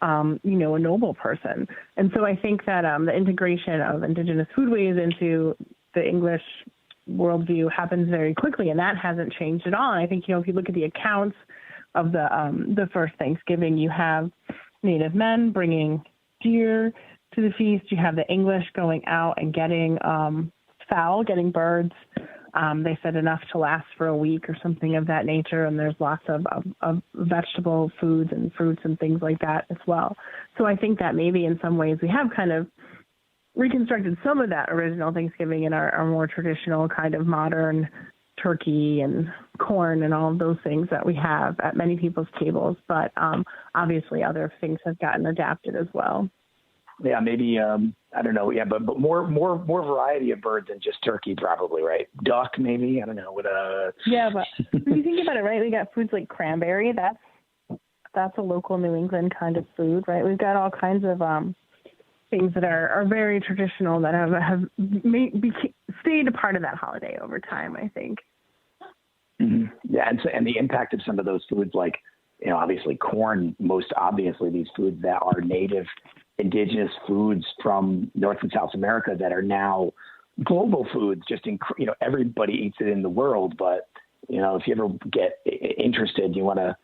a noble person. And so I think that the integration of Indigenous foodways into the English worldview happens very quickly, and that hasn't changed at all. And I think, if you look at the accounts of the first Thanksgiving, you have Native men bringing deer to the feast. You have the English going out and getting getting birds. They said enough to last for a week or something of that nature. And there's lots of vegetable foods and fruits and things like that as well. So I think that maybe in some ways we have kind of reconstructed some of that original Thanksgiving in our more traditional kind of modern turkey and corn and all of those things that we have at many people's tables. But obviously other things have gotten adapted as well. Yeah, maybe, I don't know. Yeah, but more variety of birds than just turkey, probably, right? Duck, maybe. I don't know. Yeah, but when you think about it, right, we got foods like cranberry. That's a local New England kind of food, right? We've got all kinds of things that are very traditional that have stayed a part of that holiday over time, I think. Mm-hmm. Yeah, and the impact of some of those foods, like, obviously corn, most obviously these foods that are native indigenous foods from North and South America that are now global foods. Just everybody eats it in the world, but if you ever get interested, you want to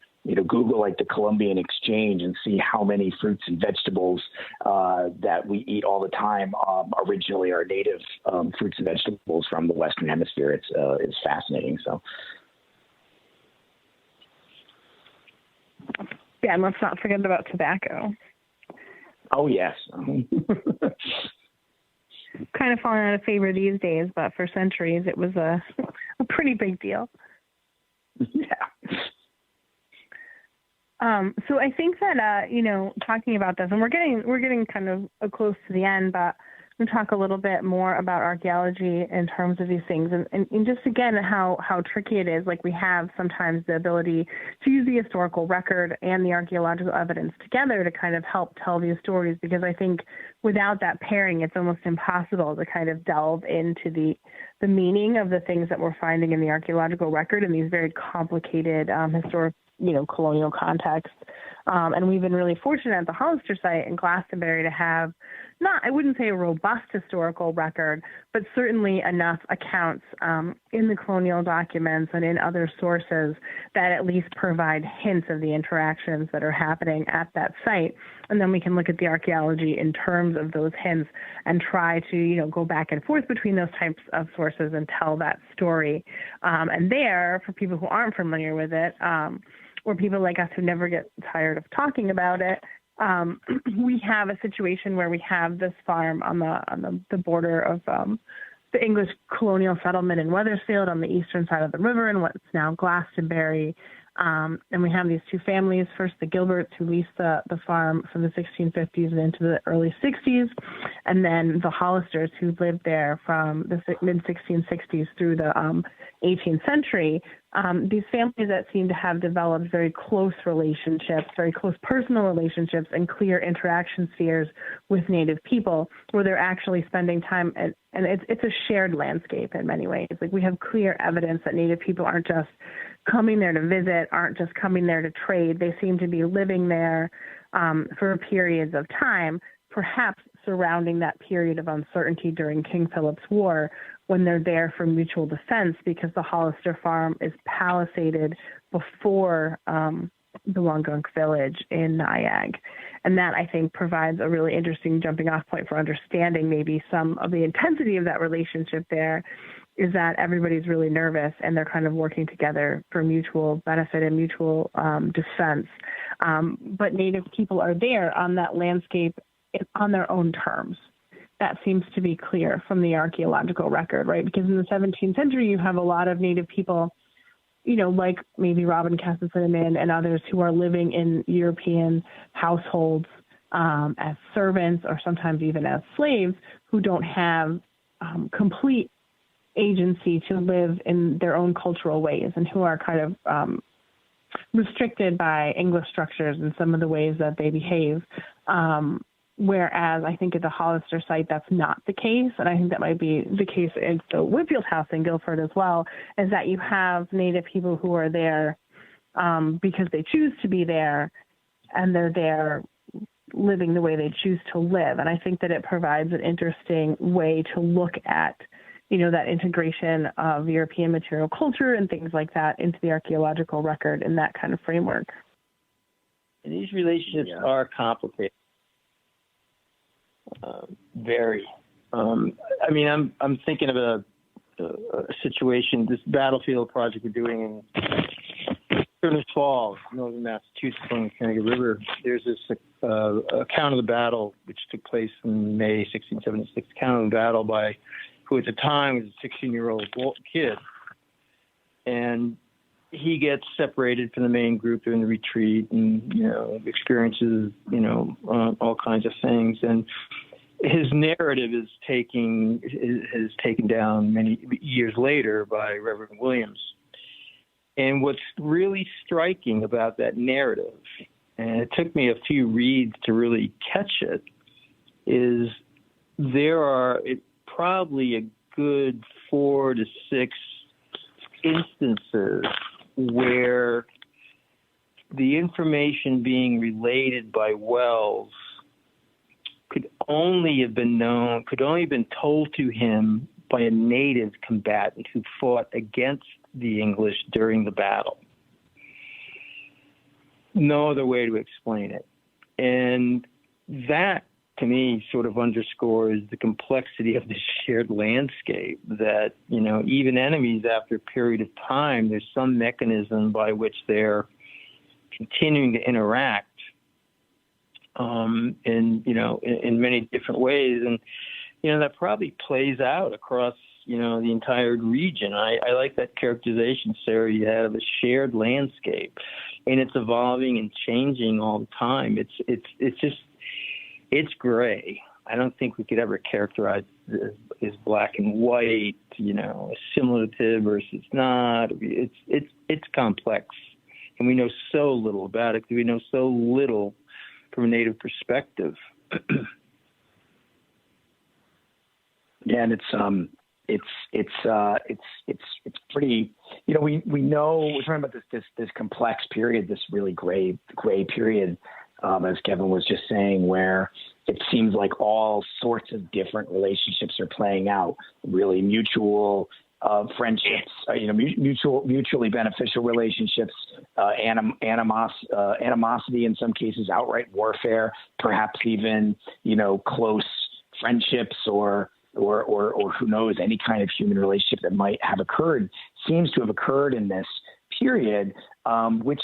Google like the Columbian Exchange and see how many fruits and vegetables that we eat all the time originally are native fruits and vegetables from the Western Hemisphere. It's fascinating. So. Yeah, and let's not forget about tobacco. Oh, yes. Kind of falling out of favor these days, but for centuries it was a pretty big deal. Yeah. So I think that talking about this, and we're getting kind of close to the end, but we'll talk a little bit more about archaeology in terms of these things, and just again how tricky it is. Like, we have sometimes the ability to use the historical record and the archaeological evidence together to kind of help tell these stories, because I think without that pairing, it's almost impossible to kind of delve into the meaning of the things that we're finding in the archaeological record in these very complicated historic colonial contexts. And we've been really fortunate at the Hollister Site in Glastonbury to have I wouldn't say a robust historical record, but certainly enough accounts in the colonial documents and in other sources that at least provide hints of the interactions that are happening at that site. And then we can look at the archaeology in terms of those hints and try to, go back and forth between those types of sources and tell that story. And there, for people who aren't familiar with it, or people like us who never get tired of talking about it, we have a situation where we have this farm on the border of the English colonial settlement in Wethersfield on the eastern side of the river in what's now Glastonbury. And we have these two families, first the Gilberts, who leased the farm from the 1650s and into the early 60s, and then the Hollisters, who lived there from the mid-1660s through the 18th century. These families that seem to have developed very close relationships, very close personal relationships, and clear interaction spheres with Native people, where they're actually spending time, and it's a shared landscape in many ways. Like, we have clear evidence that Native people aren't just coming there to visit, aren't just coming there to trade. They seem to be living there for periods of time, perhaps surrounding that period of uncertainty during King Philip's War, when they're there for mutual defense, because the Hollister farm is palisaded before the Wangunk village in Niag. And that, I think, provides a really interesting jumping off point for understanding maybe some of the intensity of that relationship there, is that everybody's really nervous and they're kind of working together for mutual benefit and mutual defense. But Native people are there on that landscape on their own terms. That seems to be clear from the archaeological record, right? Because in the 17th century, you have a lot of Native people, like maybe Robin Cassidy and others, who are living in European households as servants or sometimes even as slaves, who don't have complete agency to live in their own cultural ways, and who are kind of restricted by English structures in some of the ways that they behave. Whereas I think at the Hollister site, that's not the case. And I think that might be the case in the Whitfield House in Guilford as well, is that you have Native people who are there because they choose to be there, and they're there living the way they choose to live. And I think that it provides an interesting way to look at, that integration of European material culture and things like that into the archaeological record in that kind of framework. And these relationships are complicated. Very. I'm thinking of a situation, this battlefield project we're doing in Colonist Falls, northern Massachusetts, on the Connecticut River. There's this account of the battle which took place in May 1676. Account of the battle by who at the time was a 16-year-old kid, and he gets separated from the main group during the retreat, and experiences all kinds of things, and his narrative is taken down many years later by Reverend Williams. And what's really striking about that narrative, and it took me a few reads to really catch it, is there are probably a good 4 to 6 instances where the information being related by Wells only have been known, could only have been told to him by a native combatant who fought against the English during the battle. No other way to explain it. And that, to me, sort of underscores the complexity of the shared landscape, that, you know, even enemies, after a period of time, there's some mechanism by which they're continuing to interact in many different ways. And, you know, that probably plays out across, you know, the entire region. I like that characterization, Sarah, you had of a shared landscape, and it's evolving and changing all the time. It's gray. I don't think we could ever characterize it as black and white, you know, assimilative versus not. It's complex, and we know so little about it because we know so little from a Native perspective. Yeah, and it's pretty. You know, we know we're talking about this complex period, this really gray period, as Kevin was just saying, where it seems like all sorts of different relationships are playing out. Really mutual friendships, mutually beneficial relationships, animosity in some cases, outright warfare, perhaps even, you know, close friendships or who knows, any kind of human relationship that might have occurred seems to have occurred in this period, which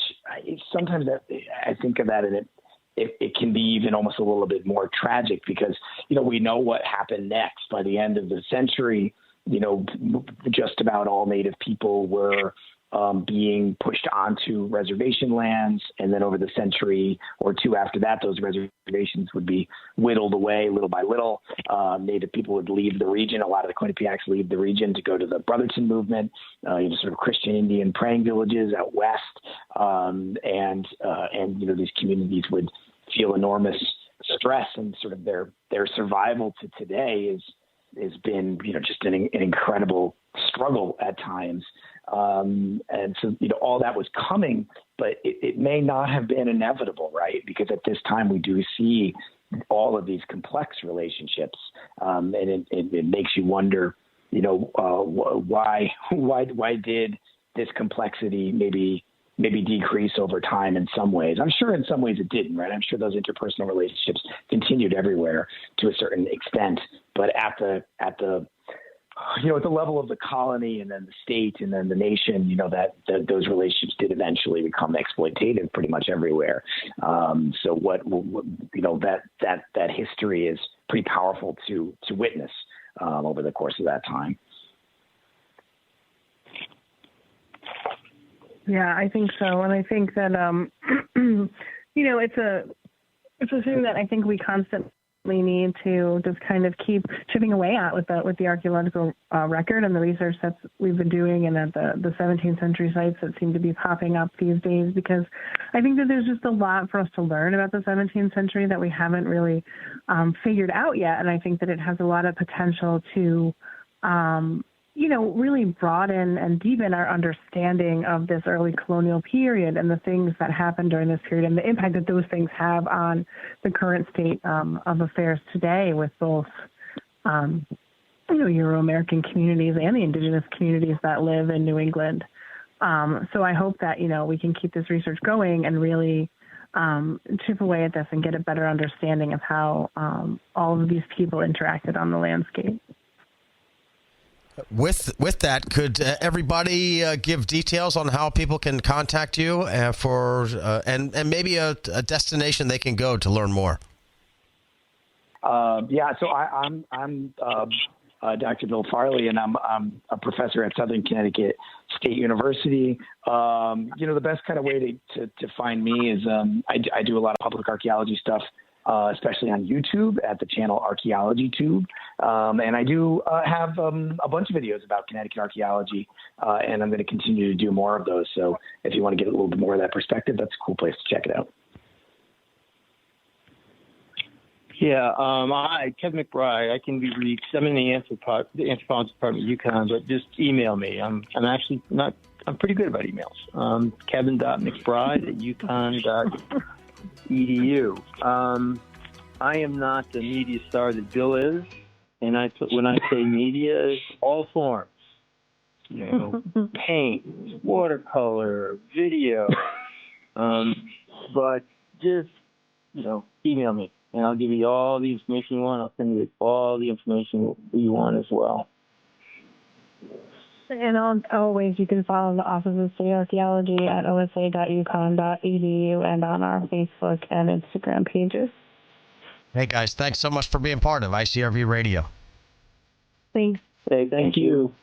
sometimes I think of that, and it can be even almost a little bit more tragic because, you know, we know what happened next. By the end of the century, you know, just about all Native people were being pushed onto reservation lands. And then over the century or two after that, those reservations would be whittled away little by little. Native people would leave the region. A lot of the Quinnipiacs leave the region to go to the Brotherton movement, sort of Christian Indian praying villages out west. And you know, these communities would feel enormous stress, and sort of their survival to today has been, you know, just an incredible struggle at times. And so, you know, all that was coming, but it may not have been inevitable, right? Because at this time we do see all of these complex relationships, and it makes you wonder, you know, why did this complexity maybe decrease over time in some ways? I'm sure in some ways it didn't, right? I'm sure those interpersonal relationships continued everywhere to a certain extent, but at the level of the colony and then the state and then the nation, you know, that those relationships did eventually become exploitative pretty much everywhere. So that history is pretty powerful to witness over the course of that time. Yeah, I think so. And I think that, you know, it's a thing that I think we constantly need to just kind of keep chipping away at with the archaeological record and the research that we've been doing, and at the 17th century sites that seem to be popping up these days, because I think that there's just a lot for us to learn about the 17th century that we haven't really figured out yet. And I think that it has a lot of potential to, you know, really broaden and deepen our understanding of this early colonial period and the things that happened during this period and the impact that those things have on the current state of affairs today with both, you know, Euro-American communities and the Indigenous communities that live in New England. So I hope that, you know, we can keep this research going and really chip away at this and get a better understanding of how all of these people interacted on the landscape. With that, could everybody give details on how people can contact you and maybe a destination they can go to learn more? Yeah, so I'm Dr. Bill Farley, and I'm a professor at Southern Connecticut State University. You know, the best kind of way to find me is I do a lot of public archaeology stuff, especially on YouTube at the channel Archaeology Tube. And I do have a bunch of videos about Connecticut archaeology, and I'm going to continue to do more of those. So if you want to get a little bit more of that perspective, that's a cool place to check it out. Yeah, Kevin McBride. I can be reached. I'm in the anthropology department at UConn, but just email me. I'm actually not. I'm pretty good about emails. Kevin.McBride at UConn.edu. I am not the media star that Bill is, and when I say media, it's all forms. Paint, watercolor, video. But just, email me, and I'll give you all the information you want. I'll send you all the information you want as well. And always, you can follow the Office of State Archaeology at osa.uconn.edu and on our Facebook and Instagram pages. Hey, guys, thanks so much for being part of ICRV Radio. Thanks. Hey, thank you.